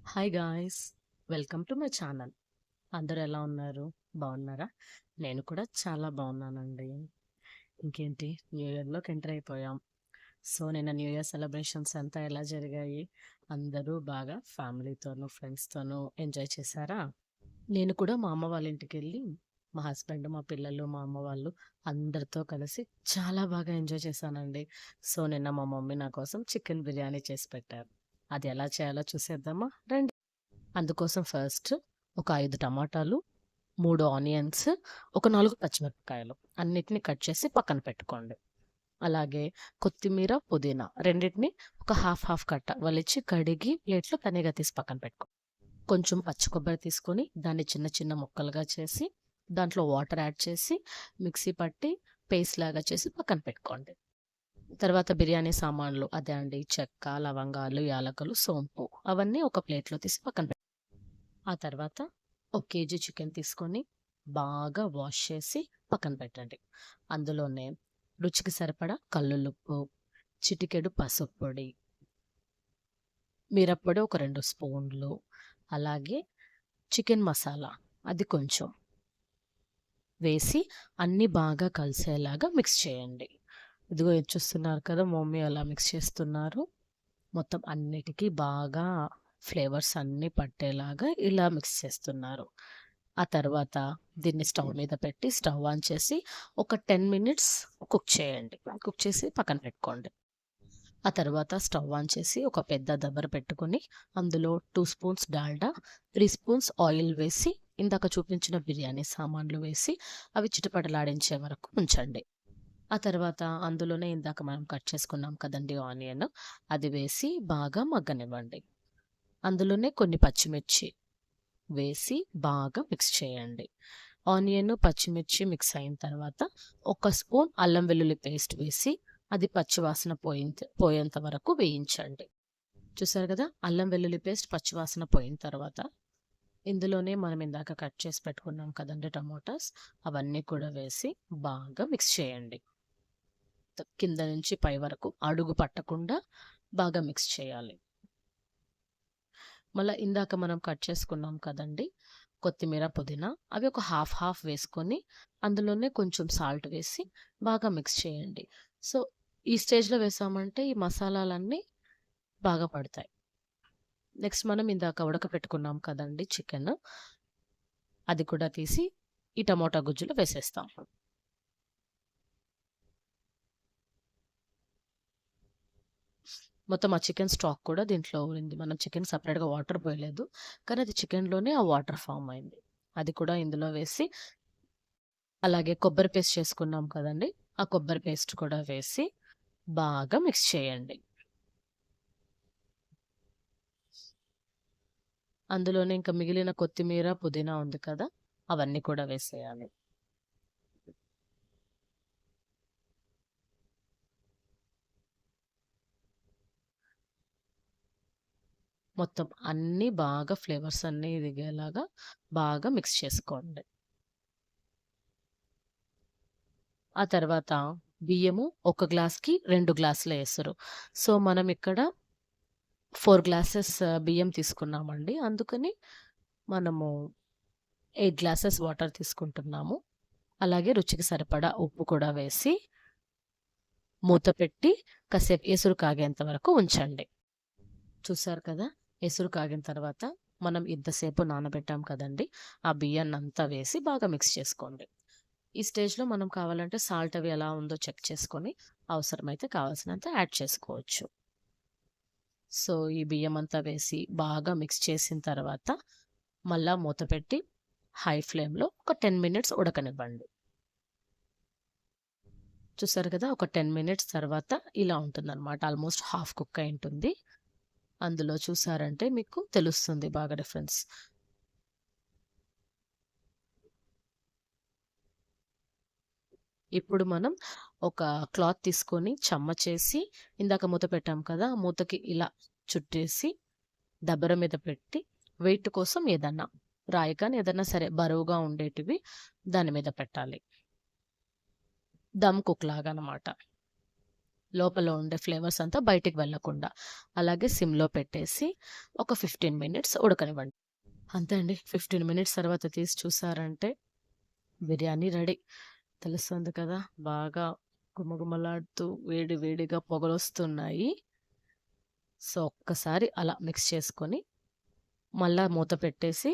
Hi guys, welcome to my channel. అందరూ ఎలా ఉన్నారు? బాగున్నారా? నేను కూడా చాలా బాగున్నానండి. ఇంకేంటి, న్యూ ఇయర్లోకి ఎంటర్ అయిపోయాం. సో నిన్న న్యూ ఇయర్ సెలబ్రేషన్స్ అంతా ఎలా జరిగాయి? అందరూ బాగా ఫ్యామిలీతోనూ ఫ్రెండ్స్తోనూ ఎంజాయ్ చేశారా? నేను కూడా మా అమ్మ వాళ్ళ ఇంటికి వెళ్ళి మా హస్బెండ్, మా పిల్లలు, మా అమ్మ వాళ్ళు అందరితో కలిసి చాలా బాగా ఎంజాయ్ చేశానండి. సో నిన్న మా మమ్మీ నా కోసం చికెన్ బిర్యానీ చేసి పెట్టారు. అది ఎలా చేయాలో చూసేద్దామా రండి. అందుకోసం ఫస్ట్ ఒక 5 టమాటాలు, 3 ఆనియన్స్, ఒక 4 పచ్చిమిరపకాయలు అన్నిటిని కట్ చేసి పక్కన పెట్టుకోండి. అలాగే కొత్తిమీర, పుదీనా రెండిటిని ఒక హాఫ్ హాఫ్ కట్ట వలిచి కడిగి ప్లేట్లో తనిగా తీసి పక్కన పెట్టుకో. కొంచెం పచ్చి కొబ్బరి తీసుకొని దాన్ని చిన్న చిన్న ముక్కలుగా చేసి దాంట్లో వాటర్ యాడ్ చేసి మిక్సీ పట్టి పేస్ట్ లాగా చేసి పక్కన పెట్టుకోండి. తర్వాత బిర్యానీ సామాన్లు అదే అండి, చెక్క, లవంగాలు, యాలకులు, సోంపు అవన్నీ ఒక ప్లేట్లో తీసి పక్కన పెట్టు. ఆ తర్వాత ఒక కేజీ చికెన్ తీసుకొని బాగా వాష్ చేసి పక్కన పెట్టండి. అందులోనే రుచికి సరిపడా కల్లులుప్పు, చిటికెడు పసుపు పొడి, మిరప్పొడి ఒక 2 స్పూన్లు, అలాగే చికెన్ మసాలా అది కొంచెం వేసి అన్నీ బాగా కలిసేలాగా మిక్స్ చేయండి. ఇదిగో ఇది చూస్తున్నారు కదా, మమ్మీ అలా మిక్స్ చేస్తున్నారు. మొత్తం అన్నిటికీ బాగా ఫ్లేవర్స్ అన్నీ పట్టేలాగా ఇలా మిక్స్ చేస్తున్నారు. ఆ తర్వాత దీన్ని స్టవ్ మీద పెట్టి స్టవ్ ఆన్ చేసి ఒక 10 మినిట్స్ కుక్ చేయండి. కుక్ చేసి పక్కన పెట్టుకోండి. ఆ తర్వాత స్టవ్ ఆన్ చేసి ఒక పెద్ద దబర పెట్టుకొని అందులో 2 స్పూన్స్ డాల్డా, 3 స్పూన్స్ ఆయిల్ వేసి ఇందాక చూపించిన బిర్యానీ సామాన్లు వేసి అవి చిటపటలాడించే వరకు ఉంచండి. ఆ తర్వాత అందులోనే ఇందాక మనం కట్ చేసుకున్నాం కదండీ ఆనియన్, అది వేసి బాగా మగ్గనివ్వండి. అందులోనే కొన్ని పచ్చిమిర్చి వేసి బాగా మిక్స్ చేయండి. ఆనియన్, పచ్చిమిర్చి మిక్స్ అయిన తర్వాత ఒక స్పూన్ అల్లం వెల్లుల్లి పేస్ట్ వేసి అది పచ్చివాసన పోయేంత వరకు వేయించండి. చూసారు కదా, అల్లం వెల్లుల్లి పేస్ట్ పచ్చివాసన పోయిన తర్వాత ఇందులోనే మనం ఇందాక కట్ చేసి పెట్టుకున్నాం కదండి టమోటాస్, అవన్నీ కూడా వేసి బాగా మిక్స్ చేయండి. కింద నుంచి పై వరకు అడుగు పట్టకుండా బాగా మిక్స్ చేయాలి. మళ్ళీ ఇందాక మనం కట్ చేసుకున్నాం కదండి కొత్తిమీర, పుదీనా, అవి ఒక హాఫ్ హాఫ్ వేసుకొని అందులోనే కొంచెం సాల్ట్ వేసి బాగా మిక్స్ చేయండి. సో ఈ స్టేజ్లో వేసామంటే ఈ మసాలాలన్నీ బాగా పడతాయి. నెక్స్ట్ మనం ఇందాక ఉడకపెట్టుకున్నాం కదండి చికెన్, అది కూడా తీసి ఈ టమోటా గుజ్జులో వేసేస్తాం. మొత్తం ఆ చికెన్ స్టాక్ కూడా దీంట్లో ఉంది. మనం చికెన్ సపరేట్గా వాటర్ పోయలేదు, కానీ అది చికెన్లోనే ఆ వాటర్ ఫామ్ అయింది. అది కూడా ఇందులో వేసి అలాగే కొబ్బరి పేస్ట్ చేసుకున్నాం కదండి, ఆ కొబ్బరి పేస్ట్ కూడా వేసి బాగా మిక్స్ చేయండి. అందులోనే ఇంకా మిగిలిన కొత్తిమీర, పుదీనా ఉంది కదా, అవన్నీ కూడా వేసేయాలి. మొత్తం అన్నీ బాగా ఫ్లేవర్స్ అన్నీ దిగేలాగా బాగా మిక్స్ చేసుకోండి. ఆ తర్వాత బియ్యము ఒక గ్లాస్కి 2 గ్లాసుల ఎసరు. సో మనం ఇక్కడ 4 గ్లాసెస్ బియ్యం తీసుకున్నామండి, అందుకని మనము 8 గ్లాసెస్ వాటర్ తీసుకుంటున్నాము. అలాగే రుచికి సరిపడా ఉప్పు కూడా వేసి మూత పెట్టి కాసేపు ఎసురు కాగేంత వరకు ఉంచండి. చూసారు కదా, ఎసురు కాగిన తర్వాత మనం ఇంతసేపు నానబెట్టాం కదండి, ఆ బియ్యాన్ని అంతా వేసి బాగా మిక్స్ చేసుకోండి. ఈ స్టేజ్లో మనం కావాలంటే సాల్ట్ అవి ఎలా ఉందో చెక్ చేసుకొని అవసరమైతే కావాల్సినంత యాడ్ చేసుకోవచ్చు. సో ఈ బియ్యం అంతా వేసి బాగా మిక్స్ చేసిన తర్వాత మళ్ళా మూత పెట్టి హై ఫ్లేమ్లో ఒక 10 మినిట్స్ ఉడకనివ్వండి. చూసారు కదా, ఒక 10 మినిట్స్ తర్వాత ఇలా ఉంటుందన్నమాట. ఆల్మోస్ట్ హాఫ్ కుక్ అయి ఉంటుంది. అందులో చూసారంటే మీకు తెలుస్తుంది బాగా డిఫరెన్స్. ఇప్పుడు మనం ఒక క్లాత్ తీసుకొని చెమ్మచేసి ఇందాక మూత పెట్టాం కదా, మూతకి ఇలా చుట్టేసి దబ్బర మీద పెట్టి వెయిట్ కోసం ఏదన్నా రాయి కానీ ఏదన్నా సరే బరువుగా ఉండేటివి దాని మీద పెట్టాలి. దమ్ కుక్ లాగా అనమాట. లోపల ఉండే ఫ్లేవర్స్ అంతా బయటికి వెళ్ళకుండా. అలాగే సిమ్‌లో పెట్టేసి ఒక 15 మినిట్స్ ఉడకనివ్వండి. అంతే అండి. 15 మినిట్స్ తర్వాత తీసి చూసారంటే బిర్యానీ రెడీ. తెలుస్తుంది కదా! బాగా గుమగుమలాడుతూ వేడి వేడిగా పొగలొస్తున్నాయి. సో, ఒక్కసారి అలా మిక్స్ చేసుకొని, మళ్ళా మూత పెట్టేసి,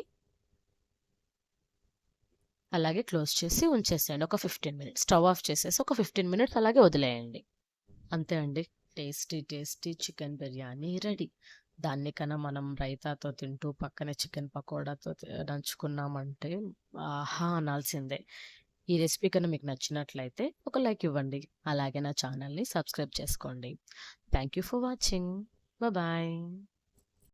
అలాగే క్లోజ్ చేసి ఉంచేసేయండి. ఒక 15 మినిట్స్. స్టవ్ ఆఫ్ చేసేసి ఒక 15 మినిట్స్ అలాగే వదిలేయండి. అంతే అండి. Tasty, tasty chicken biryani ready. దాన్ని కన్నా మనం రైతాతో తింటూ పక్కనే చికెన్ పకోడాతో నంచుకున్నామంటే ఆహా! అనాల్సిందే. ఈ రెసిపీ కన్నా మీకు నచ్చినట్లయితే ఒక లైక్ ఇవ్వండి. అలాగే నా ఛానల్‌ని సబ్స్క్రైబ్ చేసుకోండి. Thank you for watching. Bye.